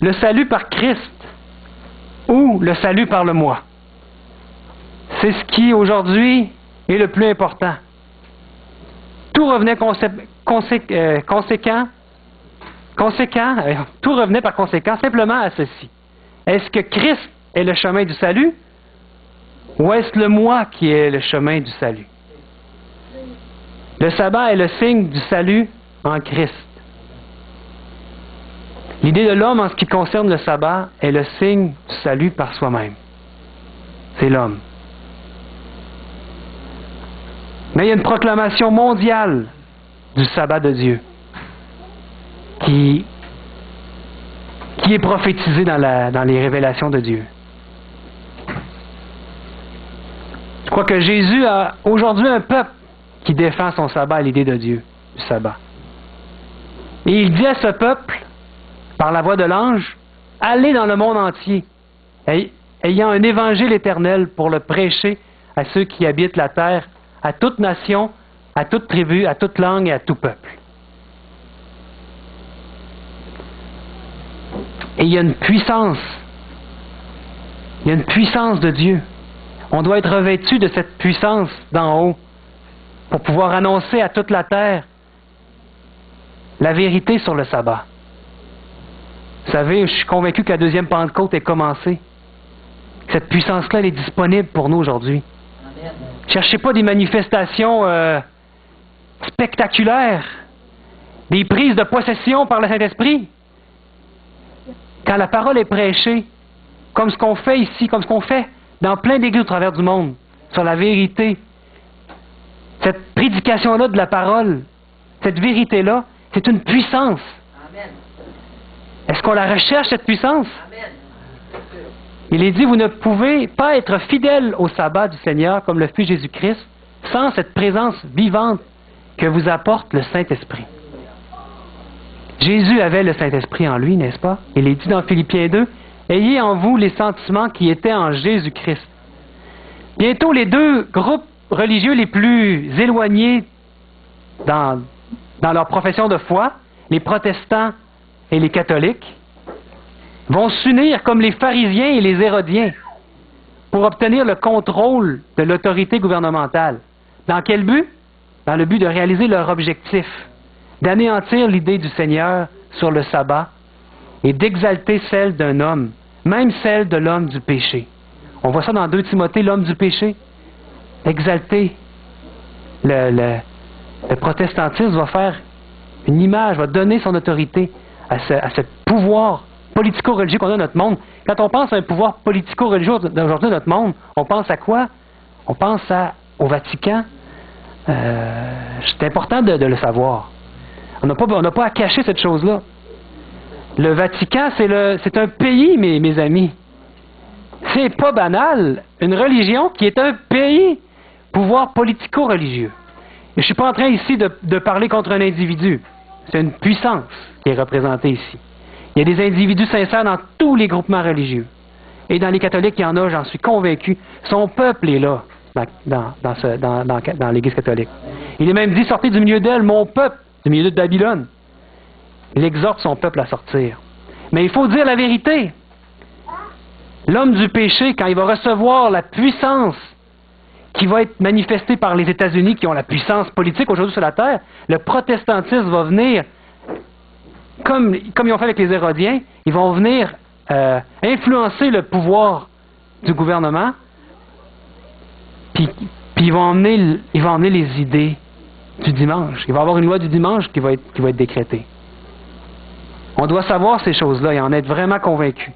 Le salut par Christ ou le salut par le moi. C'est ce qui, aujourd'hui, est le plus important. Tout revenait tout revenait par conséquent simplement à ceci. Est-ce que Christ est le chemin du salut ou est-ce le moi qui est le chemin du salut? Le sabbat est le signe du salut en Christ. L'idée de l'homme en ce qui concerne le sabbat est le signe du salut par soi-même. C'est l'homme. Mais il y a une proclamation mondiale du sabbat de Dieu qui est prophétisée dans les révélations de Dieu. Je crois que Jésus a aujourd'hui un peuple qui défend son sabbat à l'idée de Dieu, du sabbat. Et il dit à ce peuple, par la voix de l'ange, allez dans le monde entier, ayant un évangile éternel pour le prêcher à ceux qui habitent la terre, à toute nation, à toute tribu, à toute langue et à tout peuple. Et il y a une puissance. Il y a une puissance de Dieu. On doit être revêtu de cette puissance d'en haut pour pouvoir annoncer à toute la terre la vérité sur le sabbat. Vous savez, je suis convaincu que la deuxième Pentecôte est commencée. Cette puissance-là, elle est disponible pour nous aujourd'hui. Ne cherchez pas des manifestations spectaculaires, des prises de possession par le Saint-Esprit. Quand la parole est prêchée, comme ce qu'on fait ici, comme ce qu'on fait dans plein d'églises au travers du monde, sur la vérité, cette prédication-là de la parole, cette vérité-là, c'est une puissance. Amen. Est-ce qu'on la recherche, cette puissance? Amen. Il est dit, vous ne pouvez pas être fidèle au sabbat du Seigneur comme le fut Jésus-Christ sans cette présence vivante que vous apporte le Saint-Esprit. Jésus avait le Saint-Esprit en lui, n'est-ce pas? Il est dit dans Philippiens 2, « Ayez en vous les sentiments qui étaient en Jésus-Christ. » Bientôt, les deux groupes religieux les plus éloignés dans leur profession de foi, les protestants et les catholiques, vont s'unir comme les pharisiens et les hérodiens pour obtenir le contrôle de l'autorité gouvernementale. Dans quel but? Dans le but de réaliser leur objectif, d'anéantir l'idée du Seigneur sur le sabbat et d'exalter celle d'un homme, même celle de l'homme du péché. On voit ça dans 2 Timothée, l'homme du péché. Exalter. Le protestantisme va faire une image, va donner son autorité à ce pouvoir politico-religieux qu'on a dans notre monde. Quand on pense à un pouvoir politico-religieux d'aujourd'hui dans notre monde, on pense à quoi? On pense au Vatican. C'est important de le savoir. On n'a pas à cacher cette chose-là. Le Vatican, c'est un pays, mes amis. C'est pas banal. Une religion qui est un pays, pouvoir politico-religieux. Je ne suis pas en train ici de parler contre un individu. C'est une puissance qui est représentée ici. Il y a des individus sincères dans tous les groupements religieux. Et dans les catholiques, il y en a, j'en suis convaincu. Son peuple est là, dans l'Église catholique. Il est même dit, sortez du milieu d'elle, mon peuple, du milieu de Babylone. Il exhorte son peuple à sortir. Mais il faut dire la vérité. L'homme du péché, quand il va recevoir la puissance qui va être manifestée par les États-Unis, qui ont la puissance politique aujourd'hui sur la terre, le protestantisme va venir, comme ils ont fait avec les Hérodiens, ils vont venir influencer le pouvoir du gouvernement, puis ils vont emmener les idées du dimanche. Il va y avoir une loi du dimanche qui va être décrétée. On doit savoir ces choses-là et en être vraiment convaincu.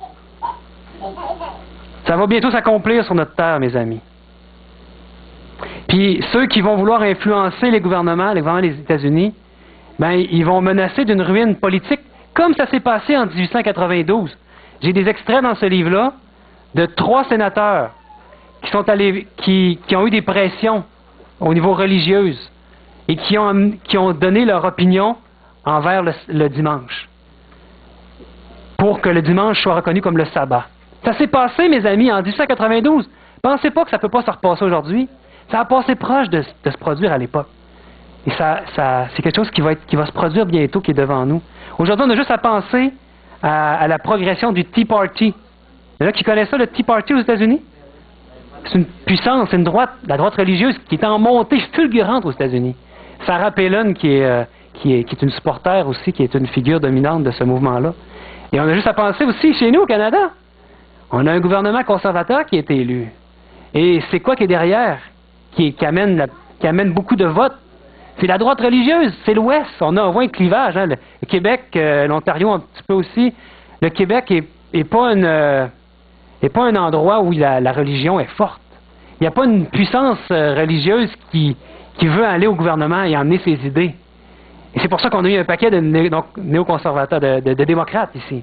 Ça va bientôt s'accomplir sur notre terre, mes amis. Puis ceux qui vont vouloir influencer les gouvernements des États-Unis, ben, ils vont menacer d'une ruine politique, comme ça s'est passé en 1892. J'ai des extraits dans ce livre-là de 3 sénateurs qui ont eu des pressions au niveau religieux et qui ont donné leur opinion envers le dimanche, pour que le dimanche soit reconnu comme le sabbat. Ça s'est passé, mes amis, en 1892. Pensez pas que ça ne peut pas se repasser aujourd'hui. Ça a passé proche de se produire à l'époque. Et c'est quelque chose qui va se produire bientôt, qui est devant nous. Aujourd'hui, on a juste à penser à la progression du Tea Party. Il y en a qui connaissent ça, le Tea Party aux États-Unis? C'est une puissance, c'est la droite religieuse qui est en montée fulgurante aux États-Unis. Sarah Palin, qui est une supporter aussi, qui est une figure dominante de ce mouvement-là. Et on a juste à penser aussi chez nous, au Canada. On a un gouvernement conservateur qui est élu. Et c'est quoi qui est derrière? Qui amène beaucoup de votes? C'est la droite religieuse, c'est l'Ouest. On voit un clivage. Hein? Le Québec, l'Ontario un petit peu aussi. Le Québec est pas un endroit où la religion est forte. Il n'y a pas une puissance religieuse qui veut aller au gouvernement et emmener ses idées. Et c'est pour ça qu'on a eu un paquet de néoconservateurs, de démocrates ici.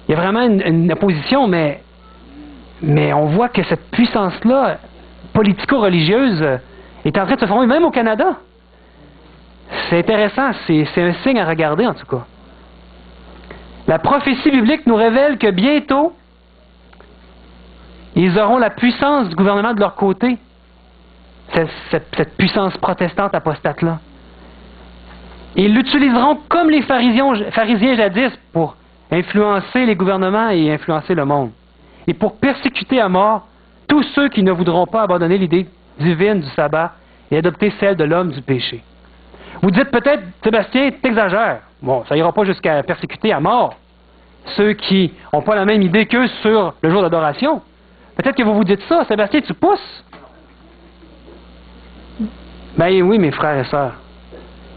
Il y a vraiment une opposition, mais on voit que cette puissance-là, politico-religieuse, est en train de se former, même au Canada. C'est intéressant, c'est un signe à regarder en tout cas. La prophétie biblique nous révèle que bientôt, ils auront la puissance du gouvernement de leur côté, cette puissance protestante apostate-là. Ils l'utiliseront comme les pharisiens jadis pour influencer les gouvernements et influencer le monde. Et pour persécuter à mort tous ceux qui ne voudront pas abandonner l'idée divine du sabbat et adopter celle de l'homme du péché. Vous dites peut-être, Sébastien, t'exagères. Bon, ça ira pas jusqu'à persécuter à mort ceux qui n'ont pas la même idée qu'eux sur le jour d'adoration. Peut-être que vous vous dites ça, Sébastien, tu pousses? Ben oui, mes frères et sœurs.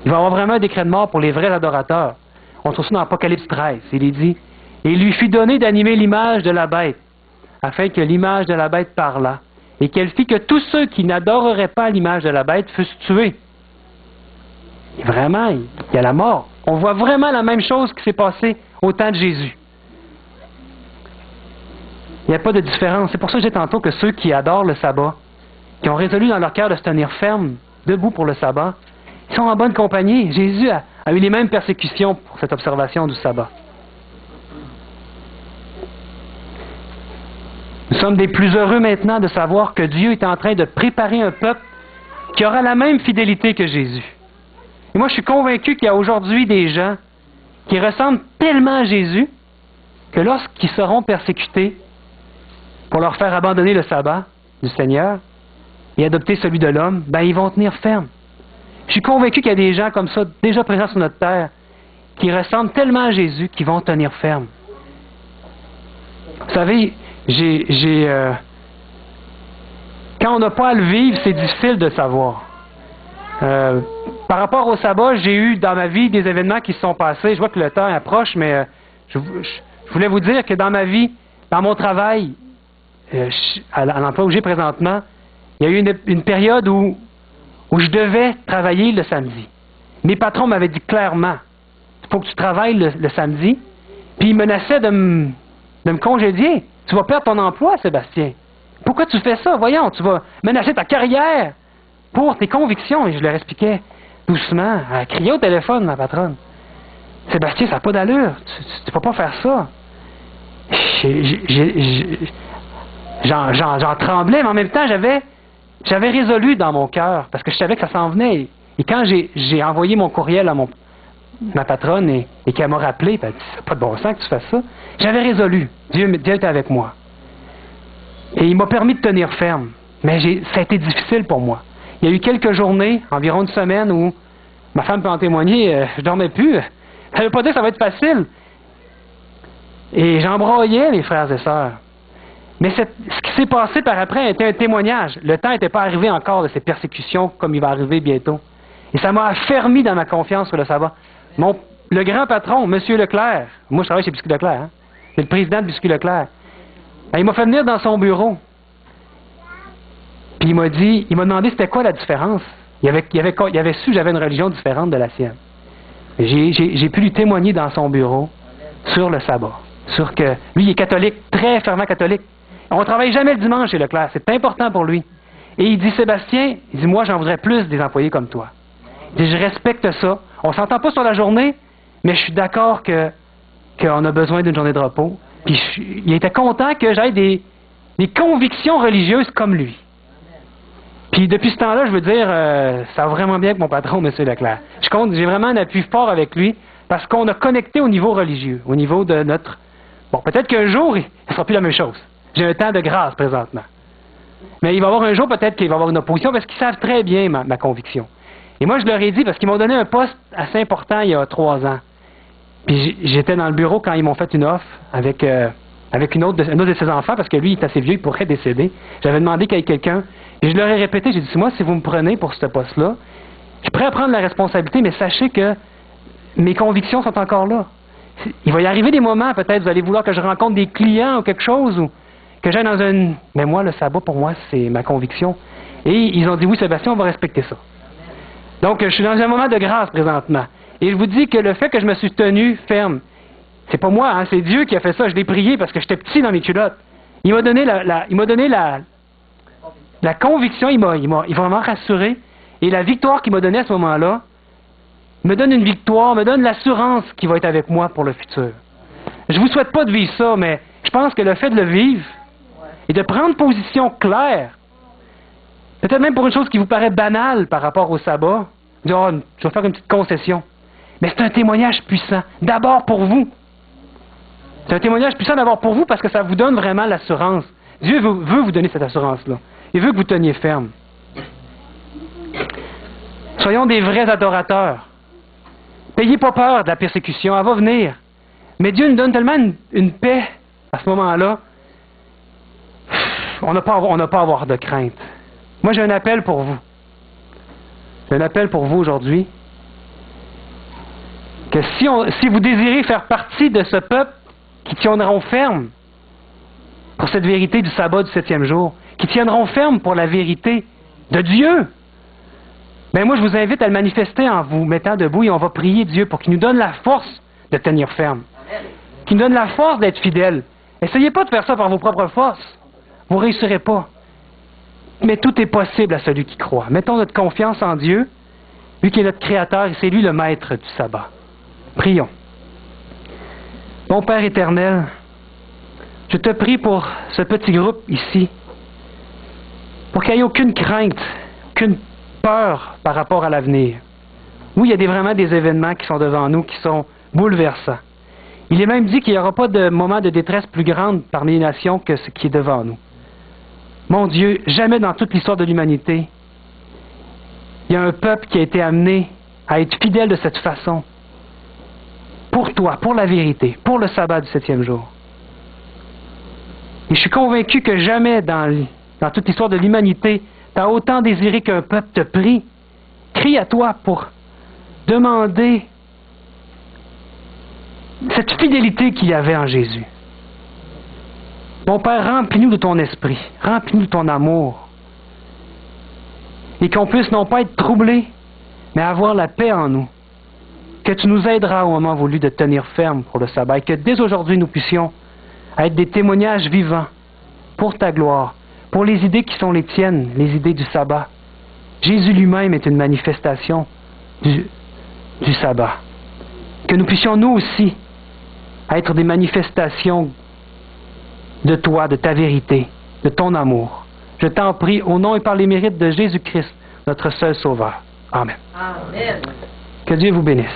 Il va y avoir vraiment un décret de mort pour les vrais adorateurs. On trouve ça dans Apocalypse 13. Il est dit, « Et il lui fut donné d'animer l'image de la bête, afin que l'image de la bête parlât, et qu'elle fit que tous ceux qui n'adoreraient pas l'image de la bête fussent tués. » Et vraiment, il y a la mort. On voit vraiment la même chose qui s'est passée au temps de Jésus. Il n'y a pas de différence. C'est pour ça que j'ai tantôt que ceux qui adorent le sabbat, qui ont résolu dans leur cœur de se tenir fermes, debout pour le sabbat, Ils sont en bonne compagnie. Jésus a eu les mêmes persécutions pour cette observation du sabbat. Nous sommes des plus heureux maintenant de savoir que Dieu est en train de préparer un peuple qui aura la même fidélité que Jésus. Et moi, je suis convaincu qu'il y a aujourd'hui des gens qui ressemblent tellement à Jésus que lorsqu'ils seront persécutés pour leur faire abandonner le sabbat du Seigneur et adopter celui de l'homme, ben ils vont tenir ferme. Je suis convaincu qu'il y a des gens comme ça, déjà présents sur notre terre, qui ressemblent tellement à Jésus qu'ils vont tenir ferme. Vous savez, quand on n'a pas à le vivre, c'est difficile de savoir. Par rapport au sabbat, j'ai eu dans ma vie des événements qui se sont passés. Je vois que le temps approche, mais je voulais vous dire que dans ma vie, dans mon travail, à l'emploi où j'ai présentement, il y a eu une période où je devais travailler le samedi. Mes patrons m'avaient dit clairement, il faut que tu travailles le samedi, puis ils menaçaient de me congédier. Tu vas perdre ton emploi, Sébastien. Pourquoi tu fais ça? Voyons, tu vas menacer ta carrière pour tes convictions. Et je leur expliquais doucement, elle criait au téléphone, ma patronne. Sébastien, ça n'a pas d'allure. Tu ne peux pas faire ça. J'en tremblais, mais en même temps, j'avais résolu dans mon cœur, parce que je savais que ça s'en venait. Et quand j'ai envoyé mon courriel à ma patronne et qu'elle m'a rappelé, elle a dit, c'est pas de bon sens que tu fasses ça. J'avais résolu. Dieu était avec moi. Et il m'a permis de tenir ferme. Mais ça a été difficile pour moi. Il y a eu quelques journées, environ une semaine, où ma femme peut en témoigner, je dormais plus. Ça ne veut pas dire que ça va être facile. Et j'embroyais les frères et sœurs. Mais ce qui s'est passé par après était un témoignage. Le temps n'était pas arrivé encore de ces persécutions comme il va arriver bientôt. Et ça m'a affermi dans ma confiance sur le sabbat. Le grand patron, M. Leclerc, moi je travaille chez Biscuit Leclerc, hein? C'est le président de Biscuit Leclerc. Ben, il m'a fait venir dans son bureau. Puis il m'a demandé c'était quoi la différence. Il avait su que j'avais une religion différente de la sienne. J'ai pu lui témoigner dans son bureau sur le sabbat. Sur que lui, il est catholique, très fervent catholique. On ne travaille jamais le dimanche chez Leclerc, c'est important pour lui. Et il dit, Sébastien, il dit, moi j'en voudrais plus des employés comme toi. Il dit, je respecte ça. On ne s'entend pas sur la journée, mais je suis d'accord qu'on a besoin d'une journée de repos. Puis il était content que j'aie des convictions religieuses comme lui. Puis depuis ce temps-là, je veux dire, ça va vraiment bien avec mon patron, M. Leclerc. J'ai vraiment un appui fort avec lui, parce qu'on a connecté au niveau religieux, au niveau de notre... Bon, peut-être qu'un jour, il ne sera plus la même chose. J'ai un temps de grâce présentement. Mais il va y avoir un jour, peut-être qu'il va y avoir une opposition, parce qu'ils savent très bien ma conviction. Et moi, je leur ai dit, parce qu'ils m'ont donné un poste assez important il y a 3 ans. Puis j'étais dans le bureau quand ils m'ont fait une offre avec un autre de ses enfants, parce que lui, il est assez vieux, il pourrait décéder. J'avais demandé qu'il y ait quelqu'un. Et je leur ai répété, j'ai dit, moi, si vous me prenez pour ce poste-là, je suis prêt à prendre la responsabilité, mais sachez que mes convictions sont encore là. Il va y arriver des moments, peut-être, vous allez vouloir que je rencontre des clients ou quelque chose, ou que j'aille dans une... Mais moi, le sabbat, pour moi, c'est ma conviction. Et ils ont dit, oui, Sébastien, on va respecter ça. Donc, je suis dans un moment de grâce présentement. Et je vous dis que le fait que je me suis tenu ferme, c'est pas moi, hein, c'est Dieu qui a fait ça. Je l'ai prié parce que j'étais petit dans mes culottes. Il m'a donné la conviction, il m'a vraiment rassuré. Et la victoire qu'il m'a donnée à ce moment-là, me donne une victoire, me donne l'assurance qu'il va être avec moi pour le futur. Je vous souhaite pas de vivre ça, mais je pense que le fait de le vivre et de prendre position claire, peut-être même pour une chose qui vous paraît banale par rapport au sabbat, vous dites, oh, je vais faire une petite concession. Mais c'est un témoignage puissant, d'abord pour vous. C'est un témoignage puissant d'abord pour vous parce que ça vous donne vraiment l'assurance. Dieu veut vous donner cette assurance-là. Il veut que vous teniez ferme. Soyons des vrais adorateurs. N'ayez pas peur de la persécution, elle va venir. Mais Dieu nous donne tellement une paix à ce moment-là, on n'a pas à avoir de crainte. Moi, j'ai un appel pour vous. J'ai un appel pour vous aujourd'hui. Que si vous désirez faire partie de ce peuple qui tiendront ferme pour cette vérité du sabbat du 7e jour, qui tiendront ferme pour la vérité de Dieu, ben moi je vous invite à le manifester en vous mettant debout et on va prier Dieu pour qu'il nous donne la force de tenir ferme, qu'il nous donne la force d'être fidèle. Essayez pas de faire ça par vos propres forces, vous ne réussirez pas. Mais tout est possible à celui qui croit. Mettons notre confiance en Dieu. lui qui est notre Créateur, et c'est lui le maître du sabbat. Prions. Mon Père éternel, je te prie pour ce petit groupe ici, pour qu'il n'y ait aucune crainte, aucune peur par rapport à l'avenir. Oui, il y a vraiment des événements qui sont devant nous, qui sont bouleversants. Il est même dit qu'il n'y aura pas de moment de détresse plus grande parmi les nations que ce qui est devant nous. Mon Dieu, jamais dans toute l'histoire de l'humanité, il y a un peuple qui a été amené à être fidèle de cette façon. Pour toi, pour la vérité, pour le sabbat du 7e jour. Et je suis convaincu que jamais dans toute l'histoire de l'humanité, tu as autant désiré qu'un peuple te prie, crie à toi pour demander cette fidélité qu'il y avait en Jésus. Mon Père, remplis-nous de ton esprit, remplis-nous de ton amour, et qu'on puisse non pas être troublés, mais avoir la paix en nous, que tu nous aideras au moment voulu de tenir ferme pour le sabbat, et que dès aujourd'hui nous puissions être des témoignages vivants pour ta gloire, pour les idées qui sont les tiennes, les idées du sabbat. Jésus lui-même est une manifestation du sabbat. Que nous puissions nous aussi être des manifestations de toi, de ta vérité, de ton amour. Je t'en prie au nom et par les mérites de Jésus-Christ, notre seul Sauveur. Amen. Amen. Que Dieu vous bénisse.